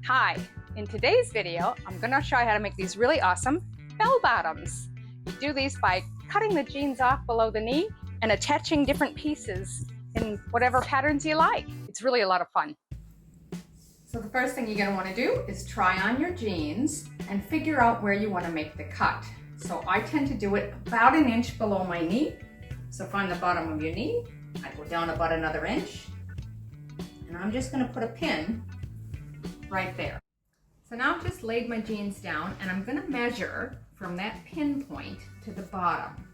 Hi, in today's video, I'm going to show you how to make these really awesome bell bottoms. You do these by cutting the jeans off below the knee and attaching different pieces in whatever patterns you like. It's really a lot of fun. So the first thing you're going to want to do is try on your jeans and figure out where you want to make the cut. So I tend to do it about an inch below my knee. So find the bottom of your knee, I go down about another inch, and I'm just going to put a pin right there. So now I've just laid my jeans down and I'm going to measure from that pin point to the bottom.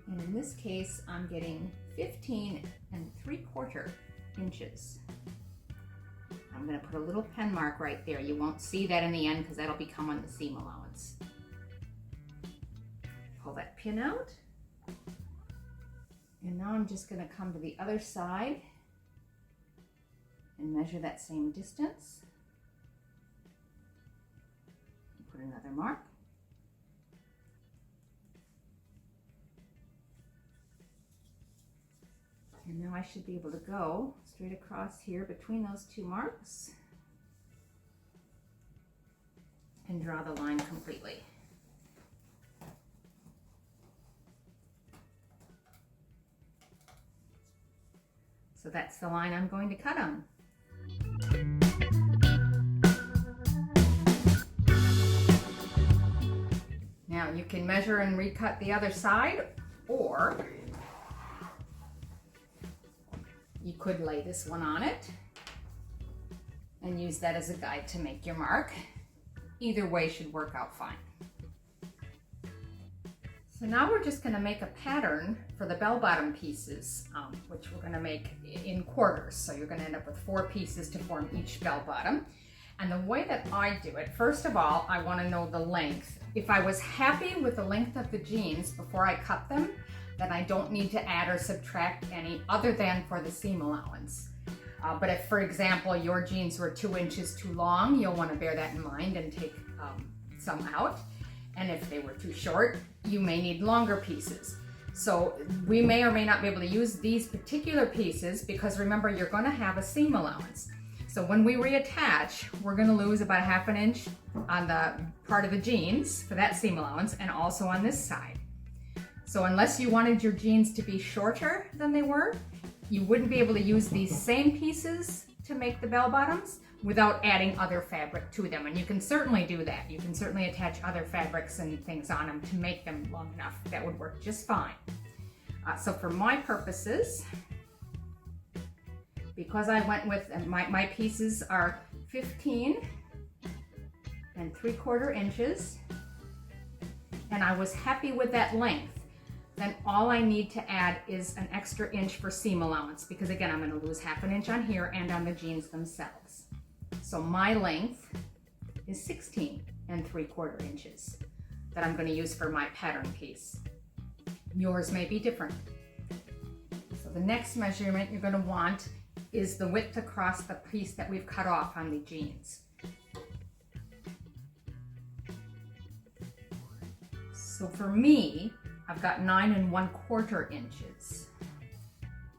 And in this case, I'm getting 15 3/4 inches. I'm going to put a little pen mark right there. You won't see that in the end because that'll become on the seam allowance. Pull that pin out. And now I'm just going to come to the other side and measure that same distance. Put another mark. And now I should be able to go straight across here between those two marks and draw the line completely. So that's the line I'm going to cut on. Now you can measure and recut the other side, or you could lay this one on it and use that as a guide to make your mark. Either way should work out fine. So now we're just going to make a pattern for the bell bottom pieces, which we're going to make in quarters. So you're going to end up with 4 pieces to form each bell bottom. And the way that I do it, first of all, I want to know the length. If I was happy with the length of the jeans before I cut them, then I don't need to add or subtract any other than for the seam allowance. But if, for example, your jeans were 2 inches too long, you'll want to bear that in mind and take some out. And if they were too short, you may need longer pieces. So we may or may not be able to use these particular pieces because remember, you're going to have a seam allowance. So when we reattach, we're going to lose about 1/2 inch on the part of the jeans for that seam allowance and also on this side. So unless you wanted your jeans to be shorter than they were, you wouldn't be able to use these same pieces to make the bell bottoms without adding other fabric to them. And you can certainly do that. You can certainly attach other fabrics and things on them to make them long enough. That would work just fine. So for my purposes, because I went with, my pieces are 15 3/4 inches, and I was happy with that length, then all I need to add is an extra inch for seam allowance, because again, I'm going to lose 1/2 inch on here and on the jeans themselves. So my length is 16 3/4 inches that I'm going to use for my pattern piece. Yours may be different. So the next measurement you're going to want is the width across the piece that we've cut off on the jeans. So for me, I've got 9 1/4 inches.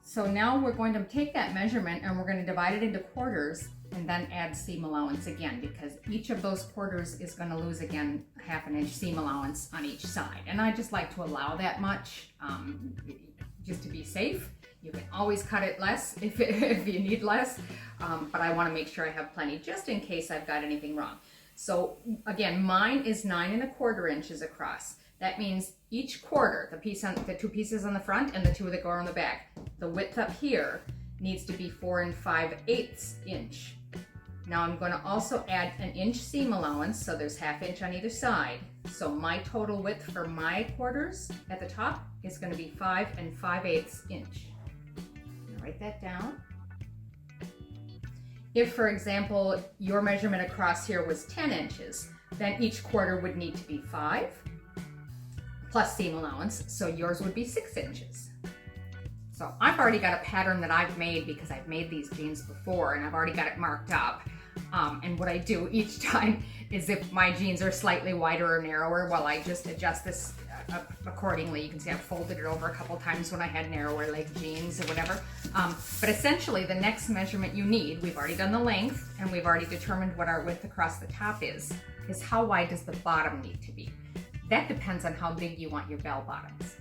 So now we're going to take that measurement and we're going to divide it into quarters and then add seam allowance again, because each of those quarters is going to lose again 1/2 inch seam allowance on each side. And I just like to allow that much just to be safe. You can always cut it less if you need less, but I want to make sure I have plenty just in case I've got anything wrong. So again, mine is 9 1/4 inches across. That means each quarter, the 2 pieces on the front and the 2 that go on the back, the width up here needs to be 4 5/8 inch. Now I'm going to also add an inch seam allowance, so there's 1/2 inch on either side. So my total width for my quarters at the top is going to be 5 5/8 inch. Write that down. If, for example, your measurement across here was 10 inches, then each quarter would need to be 5 plus seam allowance, so yours would be 6 inches. So I've already got a pattern that I've made because I've made these jeans before and I've already got it marked up. And what I do each time is if my jeans are slightly wider or narrower, well, I just adjust this accordingly. You can see I've folded it over a couple times when I had narrower leg jeans or whatever. But essentially the next measurement you need, we've already done the length and we've already determined what our width across the top is how wide does the bottom need to be? That depends on how big you want your bell bottoms.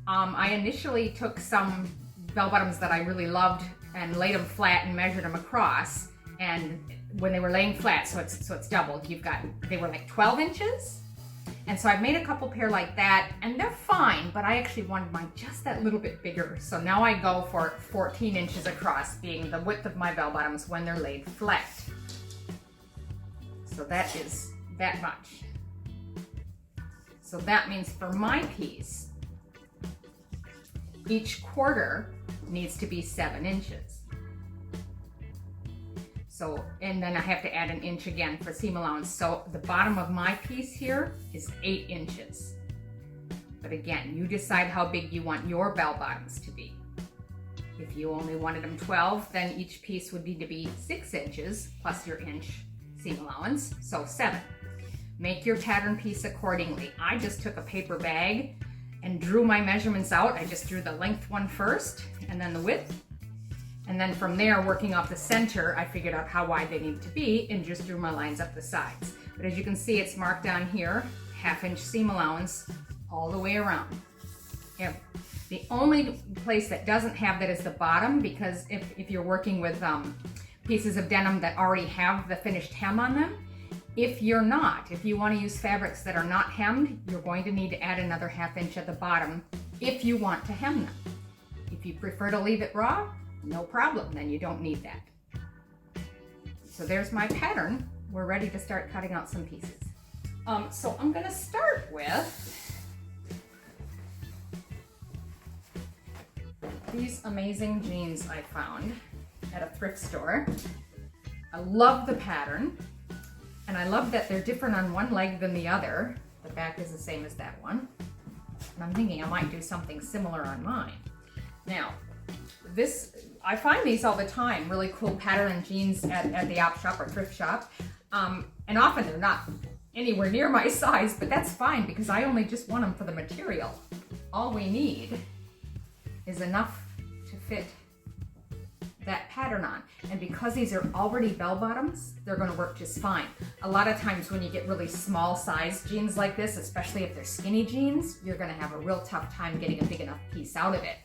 I initially took some bell bottoms that I really loved and laid them flat and measured them across, and when they were laying flat, so it's doubled, they were like 12 inches. And so I've made a couple pair like that, and they're fine, but I actually wanted mine just that little bit bigger. So now I go for 14 inches across, being the width of my bell bottoms when they're laid flat. So that is that much. So that means for my piece, each quarter needs to be 7 inches. So, and then I have to add an inch again for seam allowance. So the bottom of my piece here is 8 inches. But again, you decide how big you want your bell bottoms to be. If you only wanted them 12, then each piece would need to be 6 inches plus your inch seam allowance, so 7. Make your pattern piece accordingly. I just took a paper bag and drew my measurements out. I just drew the length one first and then the width. And then from there, working off the center, I figured out how wide they needed to be and just drew my lines up the sides. But as you can see, it's marked down here, 1/2 inch seam allowance all the way around. The only place that doesn't have that is the bottom, because if you're working with pieces of denim that already have the finished hem on them, if you want to use fabrics that are not hemmed, you're going to need to add another 1/2 inch at the bottom if you want to hem them. If you prefer to leave it raw, no problem, then you don't need that. So there's my pattern. We're ready to start cutting out some pieces. So I'm gonna start with these amazing jeans I found at a thrift store. I love the pattern, and I love that they're different on one leg than the other. The back is the same as that one. And I'm thinking I might do something similar on mine. Now, I find these all the time, really cool pattern jeans at the op shop or thrift shop. And often they're not anywhere near my size, but that's fine because I only just want them for the material. All we need is enough to fit that pattern on. And because these are already bell bottoms, they're gonna work just fine. A lot of times when you get really small size jeans like this, especially if they're skinny jeans, you're gonna have a real tough time getting a big enough piece out of it.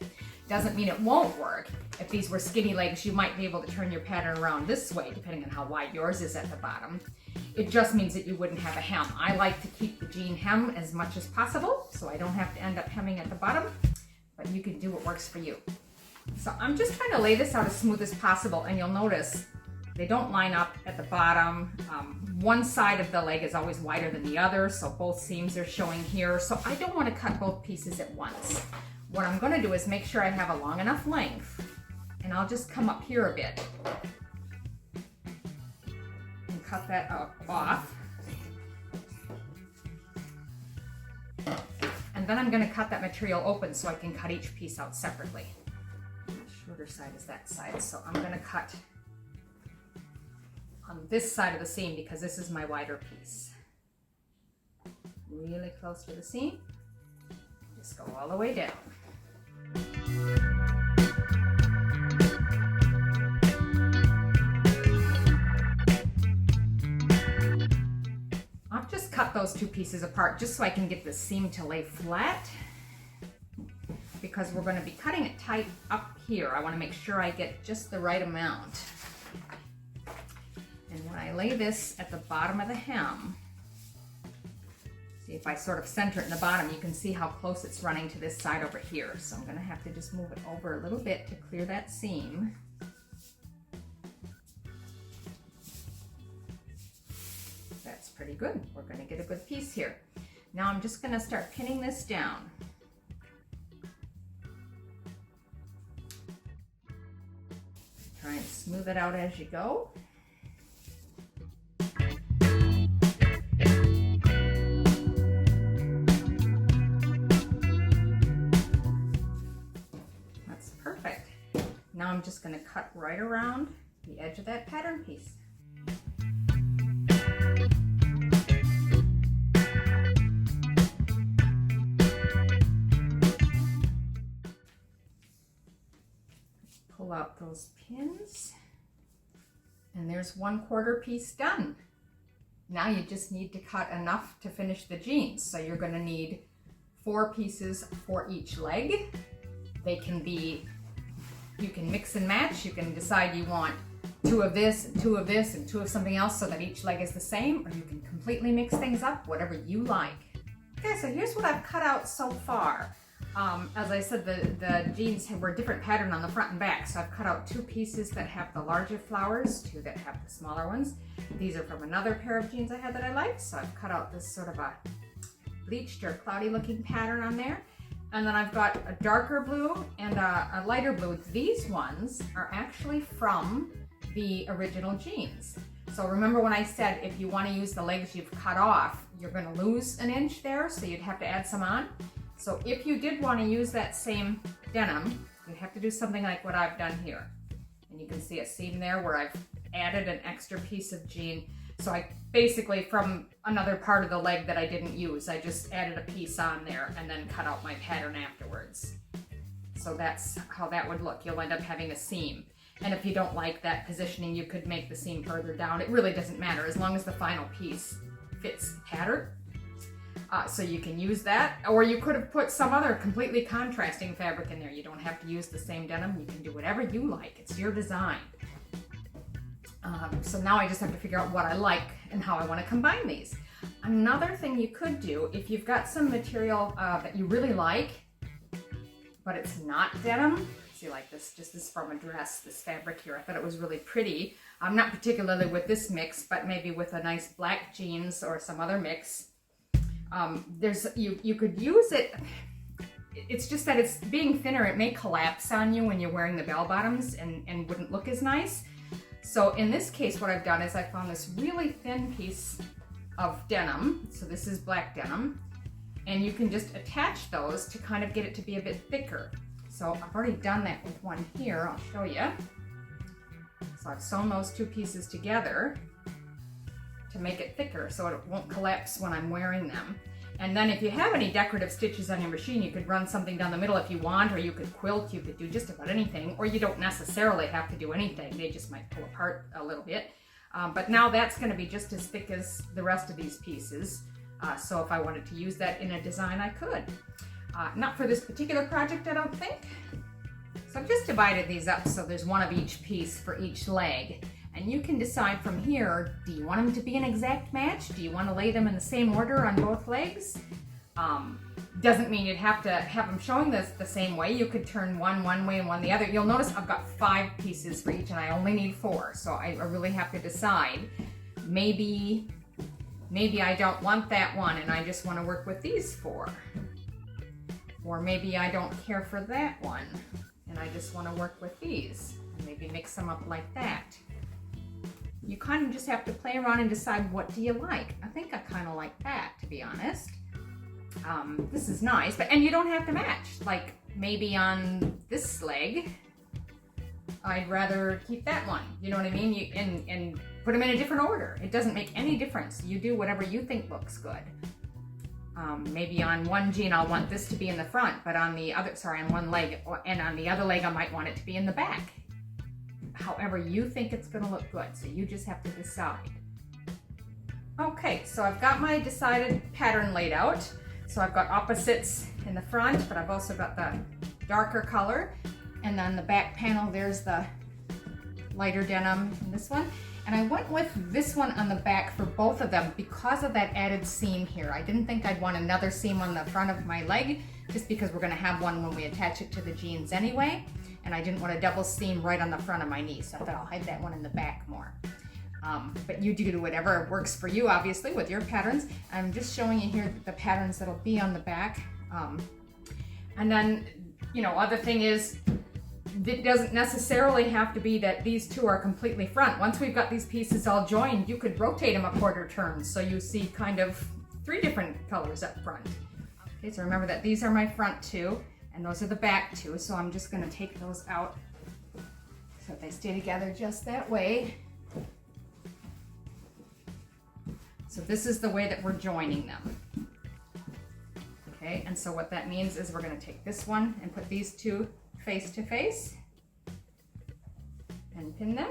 Doesn't mean it won't work. If these were skinny legs, you might be able to turn your pattern around this way, depending on how wide yours is at the bottom. It just means that you wouldn't have a hem. I like to keep the jean hem as much as possible, so I don't have to end up hemming at the bottom, but you can do what works for you. So I'm just trying to lay this out as smooth as possible, and you'll notice they don't line up at the bottom. One side of the leg is always wider than the other, so both seams are showing here. So I don't want to cut both pieces at once. What I'm going to do is make sure I have a long enough length, and I'll just come up here a bit and cut that off. And then I'm going to cut that material open so I can cut each piece out separately. The shorter side is that side, so I'm going to cut on this side of the seam because this is my wider piece. Really close to the seam. Just go all the way down. I've just cut those two pieces apart just so I can get the seam to lay flat, because we're going to be cutting it tight up here. I want to make sure I get just the right amount. And when I lay this at the bottom of the hem, see if I sort of center it in the bottom, you can see how close it's running to this side over here. So I'm going to have to just move it over a little bit to clear that seam. That's pretty good. We're going to get a good piece here. Now I'm just going to start pinning this down. Try and smooth it out as you go. That's perfect. Now I'm just going to cut right around the edge of that pattern piece. pull out those pins. And there's 1/4 piece done. Now you just need to cut enough to finish the jeans. So you're going to need 4 pieces for each leg. They can be, you can mix and match. You can decide you want 2 of this, and 2 of this, and 2 of something else so that each leg is the same, or you can completely mix things up, whatever you like. Okay, so here's what I've cut out so far. As I said, the jeans were a different pattern on the front and back, so I've cut out 2 pieces that have the larger flowers, 2 that have the smaller ones. These are from another pair of jeans I had that I liked, so I've cut out this sort of a bleached or cloudy looking pattern on there. And then I've got a darker blue and a lighter blue. These ones are actually from the original jeans. So remember when I said if you want to use the legs you've cut off, you're going to lose an inch there, so you'd have to add some on. So if you did want to use that same denim, you'd have to do something like what I've done here. And you can see a seam there where I've added an extra piece of jean. So I basically, from another part of the leg that I didn't use, I just added a piece on there and then cut out my pattern afterwards. So that's how that would look. You'll end up having a seam. And if you don't like that positioning, you could make the seam further down. It really doesn't matter as long as the final piece fits the pattern. So you can use that, or you could have put some other completely contrasting fabric in there. You don't have to use the same denim. You can do whatever you like. It's your design. So now I just have to figure out what I like and how I want to combine these. Another thing you could do, if you've got some material that you really like, but it's not denim, see, like this, just this from a dress, this fabric here, I thought it was really pretty. Not particularly with this mix, but maybe with a nice black jeans or some other mix. You could use it. It's just that it's being thinner, it may collapse on you when you're wearing the bell bottoms and wouldn't look as nice. So in this case, what I've done is I found this really thin piece of denim. So this is black denim, and you can just attach those to kind of get it to be a bit thicker. So I've already done that with one here. I'll show you. So I've sewn those 2 pieces together to make it thicker so it won't collapse when I'm wearing them. And then if you have any decorative stitches on your machine, you could run something down the middle if you want, or you could quilt, you could do just about anything, or you don't necessarily have to do anything. They just might pull apart a little bit. But now that's going to be just as thick as the rest of these pieces. So if I wanted to use that in a design, I could. Not for this particular project, I don't think. So I've just divided these up so there's one of each piece for each leg. And you can decide from here, do you want them to be an exact match? Do you want to lay them in the same order on both legs? Doesn't mean you'd have to have them showing this the same way. You could turn one way and one the other. You'll notice I've got 5 pieces for each and I only need 4. So I really have to decide. Maybe I don't want that one and I just want to work with these 4. Or maybe I don't care for that one and I just want to work with these. And maybe mix them up like that. You kind of just have to play around and decide what do you like. I think I kind of like that, to be honest. This is nice, and you don't have to match. Like maybe on this leg, I'd rather keep that one. You know what I mean? And put them in a different order. It doesn't make any difference. You do whatever you think looks good. Maybe on one jean I'll want this to be in the front, but on the other, on one leg, and on the other leg I might want it to be in the back. However you think it's going to look good, so you just have to decide. Okay, so I've got my decided pattern laid out. So I've got opposites in the front, but I've also got the darker color. And on the back panel, there's the lighter denim in this one. And I went with this one on the back for both of them because of that added seam here. I didn't think I'd want another seam on the front of my leg, just because we're going to have one when we attach it to the jeans anyway. And I didn't want a double seam right on the front of my knee, so I thought I'll hide that one in the back more. But you do whatever works for you, obviously, with your patterns. I'm just showing you here the patterns that'll be on the back. And then, other thing is, it doesn't necessarily have to be that these 2 are completely front. Once we've got these pieces all joined, you could rotate them a quarter turn, so you see kind of 3 different colors up front. Okay, so remember that these are my front 2. And those are the back 2, so I'm just going to take those out so they stay together just that way. So this is the way that we're joining them. Okay, and so what that means is we're going to take this one and put these 2 face to face. and pin them.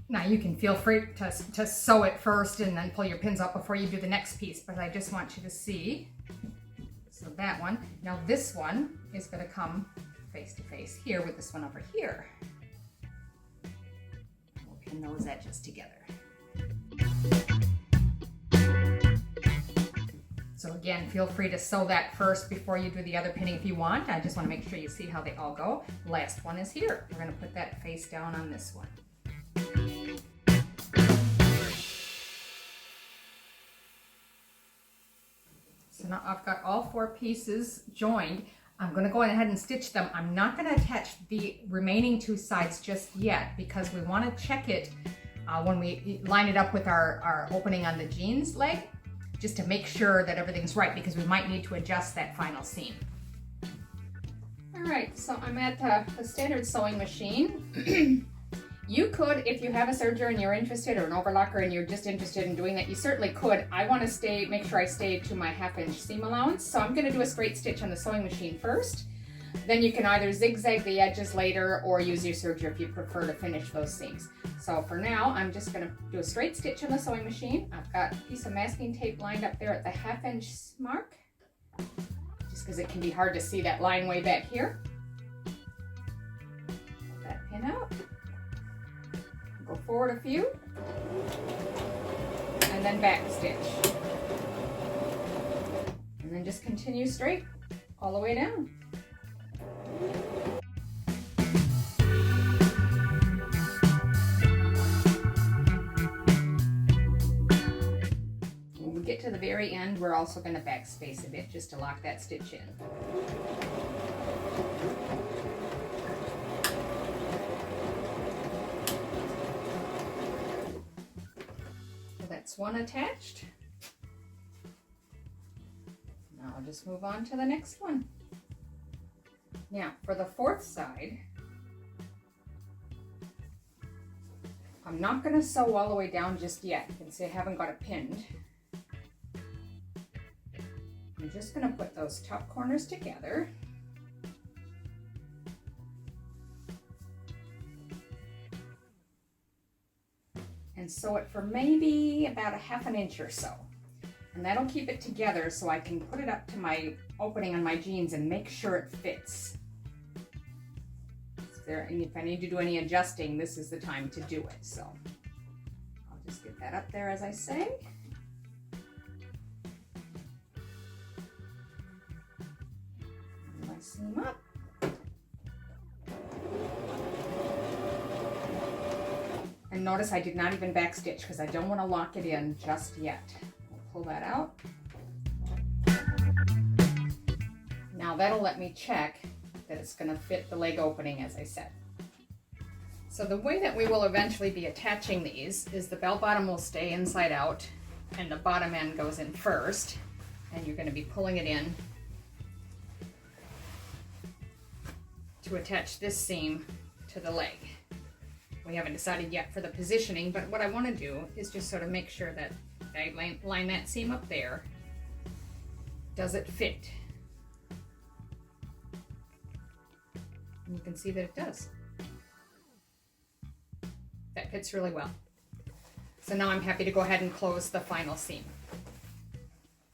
Now you can feel free to sew it first and then pull your pins up before you do the next piece, but I just want you to see. So that one. Now this one is going to come face to face here with this one over here. We'll pin those edges together. So again, feel free to sew that first before you do the other pinning if you want. I just want to make sure you see how they all go. Last one is here. We're going to put that face down on this one. So now I've got all 4 pieces joined. I'm going to go ahead and stitch them. I'm not going to attach the remaining 2 sides just yet because we want to check it when we line it up with our opening on the jeans leg, just to make sure that everything's right, because we might need to adjust that final seam. All right, so I'm at the standard sewing machine. You could, if you have a serger and you're interested, or an overlocker and you're just interested in doing that, you certainly could. I want to make sure I stay to my 1/2 inch seam allowance. So I'm going to do a straight stitch on the sewing machine first. Then you can either zigzag the edges later or use your serger if you prefer to finish those seams. So for now, I'm just going to do a straight stitch on the sewing machine. I've got a piece of masking tape lined up there at the 1/2 inch mark, just because it can be hard to see that line way back here. Pull that pin out. Go forward a few, and then back stitch. And then just continue straight all the way down. When we get to the very end, we're also going to backspace a bit just to lock that stitch in. That's one attached. Now I'll just move on to the next one. Now for the 4th side, I'm not going to sew all the way down just yet. You can see I haven't got it pinned. I'm just going to put those top corners together. And sew it for maybe about 1/2 inch or so. And that'll keep it together so I can put it up to my opening on my jeans and make sure it fits. If I need to do any adjusting, this is the time to do it. So I'll just get that up there as I say. And my seam up. And notice I did not even backstitch because I don't want to lock it in just yet. I'll pull that out. Now that'll let me check that it's going to fit the leg opening as I said. So the way that we will eventually be attaching these is the bell bottom will stay inside out and the bottom end goes in first, and you're going to be pulling it in to attach this seam to the leg. We haven't decided yet for the positioning, but what I want to do is just sort of make sure that I line that seam up there. Does it fit? And you can see that it does. That fits really well. So now I'm happy to go ahead and close the final seam.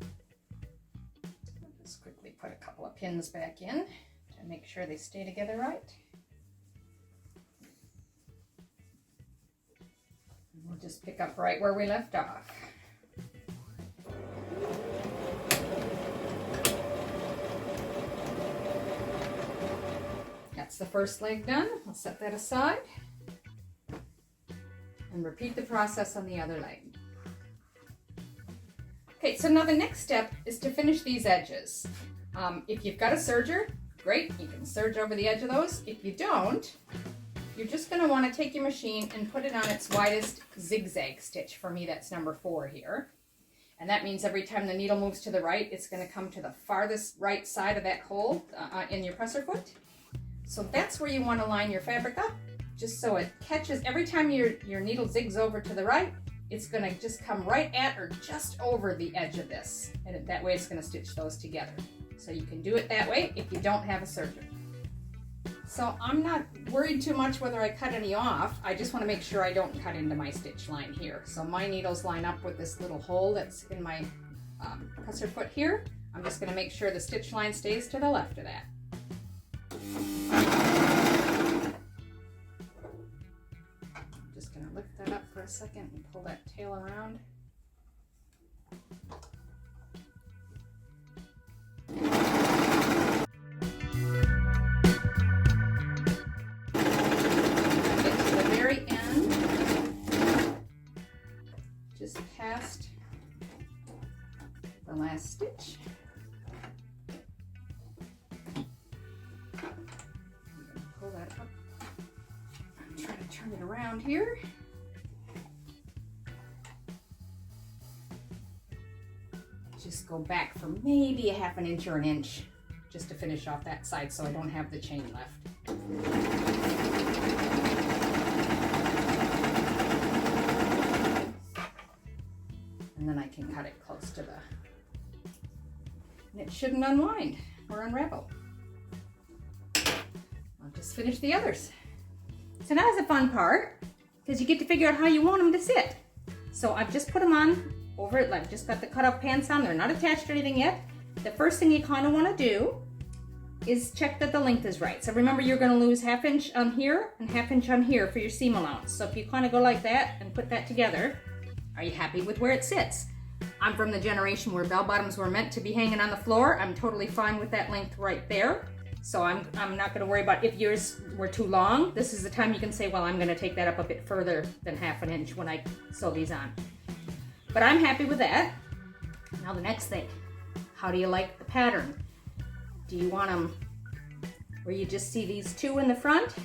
I'll just quickly put a couple of pins back in to make sure they stay together right. We'll just pick up right where we left off. That's the first leg done. I'll set that aside and repeat the process on the other leg. Okay, so now the next step is to finish these edges. If you've got a serger, great, you can serge over the edge of those. If you don't, you're just going to want to take your machine and put it on its widest zigzag stitch. For me, that's number 4 here. And that means every time the needle moves to the right, it's going to come to the farthest right side of that hole in your presser foot. So that's where you want to line your fabric up, just so it catches. Every time your needle zigs over to the right, it's going to just come right at or just over the edge of this. And that way it's going to stitch those together. So you can do it that way if you don't have a serger. So I'm not worried too much whether I cut any off. I just want to make sure I don't cut into my stitch line here. So my needles line up with this little hole that's in my presser foot here. I'm just going to make sure the stitch line stays to the left of that. I'm just going to lift that up for a second and pull that tail around. Just past the last stitch. I'm going to pull that up. I'm trying to turn it around here. Just go back for maybe a ½ an inch or an inch just to finish off that side so I don't have the chain left. And then I can cut it close to the, and it shouldn't unwind or unravel. I'll just finish the others. So now's the fun part, because you get to figure out how you want them to sit. So I've just put them on over it, I've just got the cut-off pants on, they're not attached or anything yet. The first thing you kind of want to do is check that the length is right. So remember, you're going to lose ½ inch on here and ½ inch on here for your seam allowance. So if you kind of go like that and put that together, are you happy with where it sits? I'm from the generation where bell bottoms were meant to be hanging on the floor. I'm totally fine with that length right there. So I'm not going to worry about if yours were too long. This is the time you can say, well, I'm going to take that up a bit further than ½ an inch when I sew these on. But I'm happy with that. Now the next thing, how do you like the pattern? Do you want them where you just see these two in the front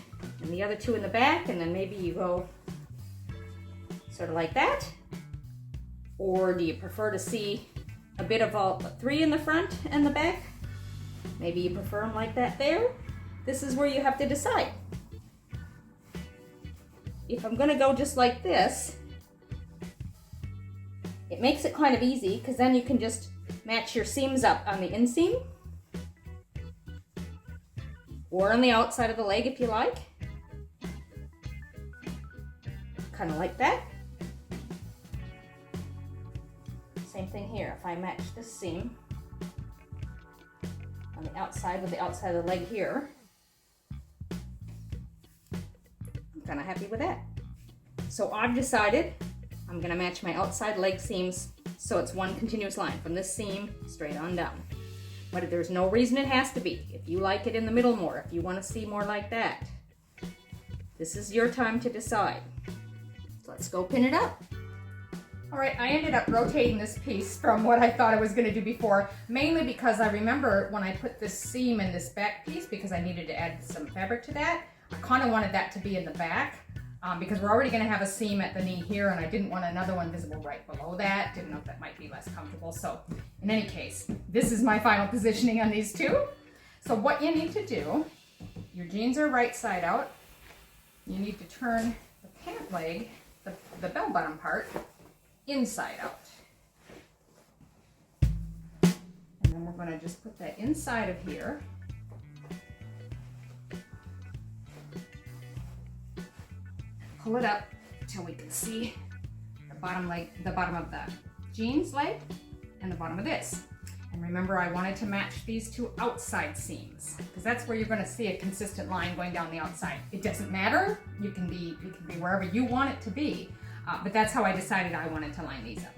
and the other two in the back, and then maybe you go sort of like that? Or do you prefer to see a bit of all three in the front and the back? Maybe you prefer them like that there. This is where you have to decide. If I'm gonna go just like this, it makes it kind of easy because then you can just match your seams up on the inseam or on the outside of the leg if you like. Kind of like that. Same thing here. If I match this seam on the outside with the outside of the leg here, I'm kind of happy with that. So I've decided I'm going to match my outside leg seams so it's one continuous line from this seam straight on down. But there's no reason it has to be. If you like it in the middle more, if you want to see more like that, this is your time to decide. So let's go pin it up. All right, I ended up rotating this piece from what I thought I was going to do before, mainly because I remember when I put this seam in this back piece, because I needed to add some fabric to that, I kind of wanted that to be in the back because we're already going to have a seam at the knee here, and I didn't want another one visible right below that. Didn't know if that might be less comfortable. So in any case, this is my final positioning on these two. So what you need to do, your jeans are right side out. You need to turn the pant leg, the bell bottom part, inside out. And then we're going to just put that inside of here. Pull it up until we can see the bottom leg, the bottom of the jeans leg and the bottom of this. And remember, I wanted to match these two outside seams because that's where you're going to see a consistent line going down the outside. It doesn't matter. You can be wherever you want it to be. But that's how I decided I wanted to line these up.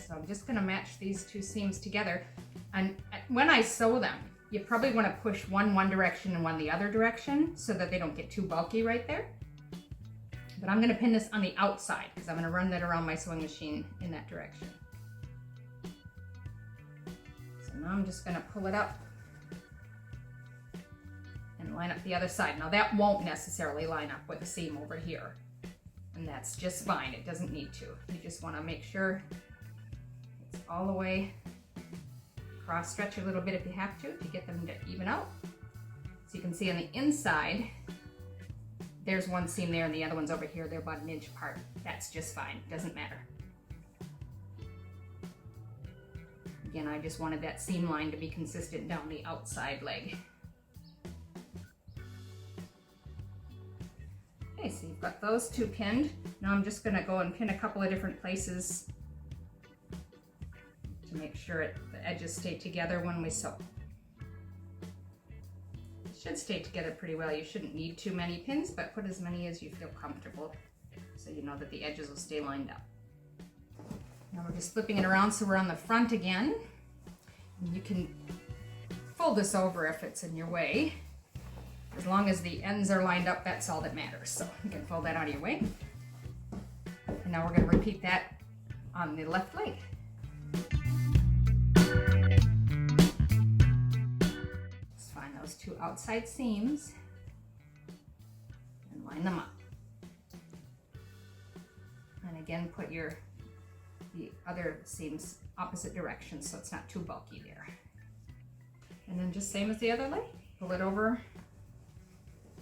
So I'm just going to match these two seams together. And when I sew them, you probably want to push one direction and one the other direction so that they don't get too bulky right there. But I'm going to pin this on the outside because I'm going to run that around my sewing machine in that direction. So now I'm just going to pull it up and line up the other side. Now that won't necessarily line up with the seam over here. And that's just fine, it doesn't need to. You just want to make sure it's all the way cross stretch a little bit if you have to get them to even out. So you can see on the inside, there's one seam there and the other one's over here. They're about 1 inch apart. That's just fine, doesn't matter. Again, I just wanted that seam line to be consistent down the outside leg. Okay, so you've got those two pinned. Now I'm just gonna go and pin a couple of different places to make sure the edges stay together when we sew. It should stay together pretty well. You shouldn't need too many pins, but put as many as you feel comfortable so you know that the edges will stay lined up. Now we're just flipping it around so we're on the front again. And you can fold this over if it's in your way. As long as the ends are lined up, that's all that matters. So you can fold that out of your way. And now we're going to repeat that on the left leg. Just find those two outside seams and line them up. And again, put the other seams opposite directions so it's not too bulky there. And then just same as the other leg, pull it over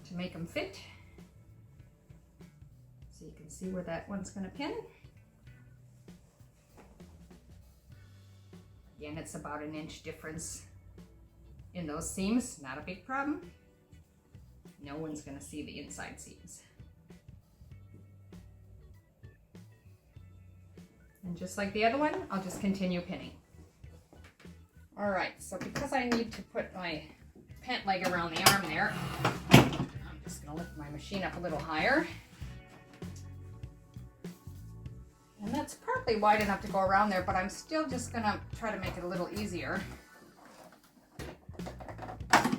to make them fit. So you can see where that one's going to pin. Again, it's about an inch difference in those seams, not a big problem. No one's going to see the inside seams. And just like the other one, I'll just continue pinning. All right, so because I need to put my pant leg around the arm there, I'm just gonna lift my machine up a little higher. And that's partly wide enough to go around there, but I'm still just gonna try to make it a little easier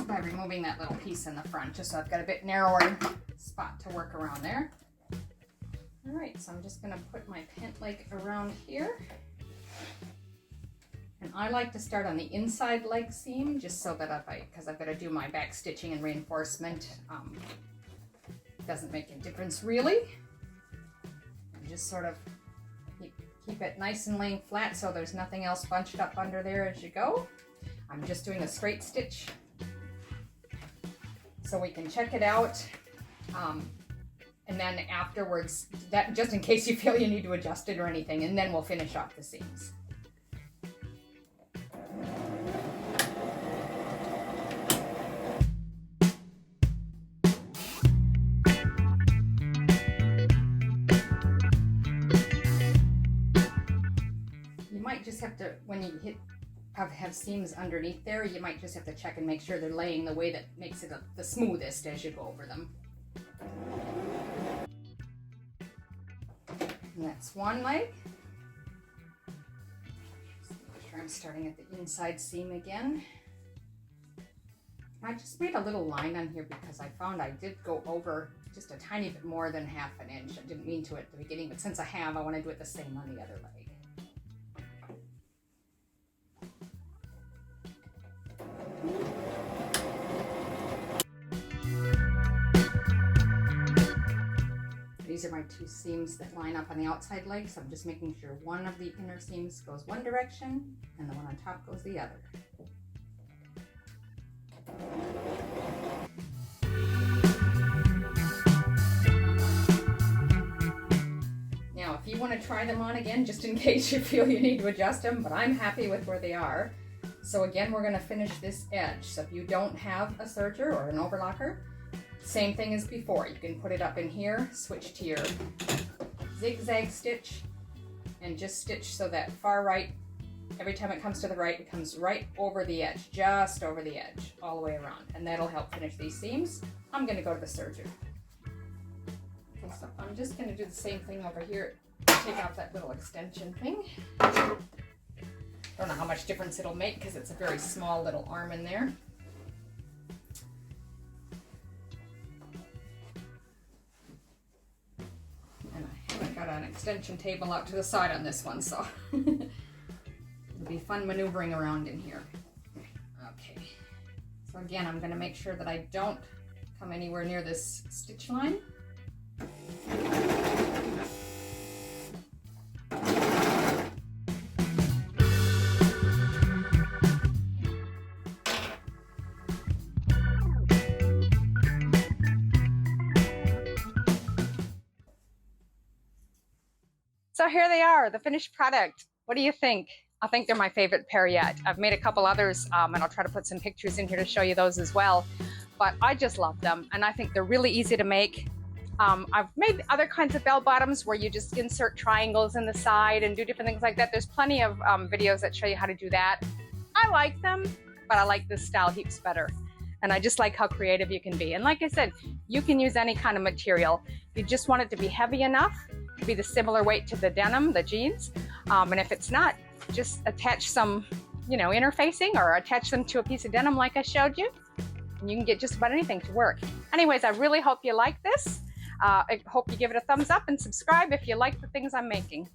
by removing that little piece in the front, just so I've got a bit narrower spot to work around there. All right, so I'm just gonna put my pant leg around here. And I like to start on the inside leg seam, just so that because I've got to do my back stitching and reinforcement, it doesn't make a difference really. And just sort of keep it nice and laying flat so there's nothing else bunched up under there as you go. I'm just doing a straight stitch so we can check it out. And then afterwards, that just in case you feel you need to adjust it or anything, and then we'll finish off the seams. You might just have to, when you have seams underneath there, you might just have to check and make sure they're laying the way that makes it the smoothest as you go over them. And that's one leg. So make sure I'm starting at the inside seam again. I just made a little line on here because I found I did go over just a tiny bit more than ½ an inch. I didn't mean to at the beginning, but since I have, I want to do it the same on the other leg. These are my two seams that line up on the outside leg, so I'm just making sure one of the inner seams goes one direction and the one on top goes the other. Now, if you want to try them on again, just in case you feel you need to adjust them, but I'm happy with where they are. So again, we're going to finish this edge. So if you don't have a serger or an overlocker, same thing as before. You can put it up in here, switch to your zigzag stitch, and just stitch so that far right, every time it comes to the right, it comes right over the edge, just over the edge, all the way around. And that'll help finish these seams. I'm going to go to the serger. Okay, so I'm just going to do the same thing over here. Take off that little extension thing. Don't know how much difference it'll make because it's a very small little arm in there. Got an extension table out to the side on this one, so it'll be fun maneuvering around in here. Okay, so again, I'm going to make sure that I don't come anywhere near this stitch line. So here they are, the finished product. What do you think? I think they're my favorite pair yet. I've made a couple others, and I'll try to put some pictures in here to show you those as well. But I just love them, and I think they're really easy to make. I've made other kinds of bell bottoms where you just insert triangles in the side and do different things like that. There's plenty of videos that show you how to do that. I like them, but I like this style heaps better. And I just like how creative you can be. And like I said, you can use any kind of material. You just want it to be heavy enough to be the similar weight to the denim, the jeans. And if it's not, just attach some, interfacing or attach them to a piece of denim like I showed you. And you can get just about anything to work. Anyways, I really hope you like this. I hope you give it a thumbs up and subscribe if you like the things I'm making.